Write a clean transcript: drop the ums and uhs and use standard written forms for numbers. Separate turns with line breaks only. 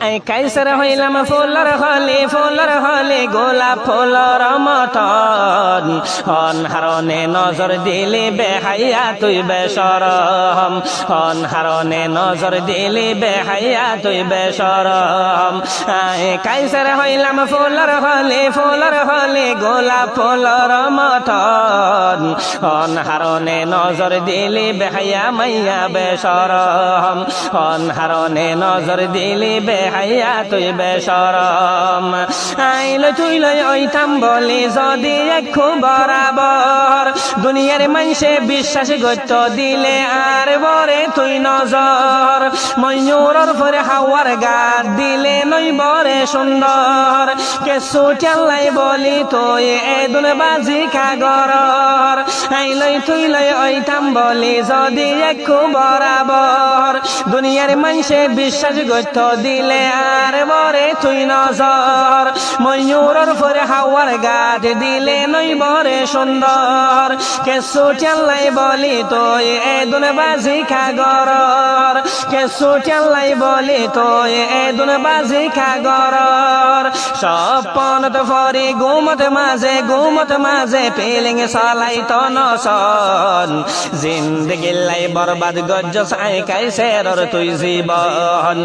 I Kaiser হইলাম floor হলে গোলাপ ফুলর মতন অনহারনে নজর দিলে বেহাইয়া তুই বেশরম অনহারনে নজর দিলে বেহাইয়া তুই বেশরম আই কাইসার হইলাম ফুলর হলে গোলাপ ফুলর মতন অনহারনে নজর দিলে বেহাইয়া মাইয়া বেশরম অনহারনে নজর দিলি বেহাইয়া তুই বেশরম আইল তুই লই ওইতাম বলি যদি একটু বরাবর দুনিয়ার মানুষে বিশ্বাস গত্য দিলে আর বরে তুই নজর ময়ূরর পরে হাওয়ার গাত দিলে নই বরে সুন্দর কেসু চাল্লাই বলি তুই এদুন বাজি কাগরর আইলই তুই লই ওইতাম বলি যদি একটু বরাবর দুনিয়ার মানুষে বিশ্বাস গত্য দিলে আর বরে তুই নজর ময়ূরর পরে হাওয়ার গাছ দিলে নই বরে সুন্দর কেসু চাল্লাই বলি তুই এদুন বাজি খাগরর কেসু চাল্লাই বলি তুই এদুন বাজি খাগরর সপনত ফরি গুমত মাঝে পেলিং সালাই তনসন জিন্দগি লাই বরবাদ গজ্জ সাই কাইসেরর তুই জীবন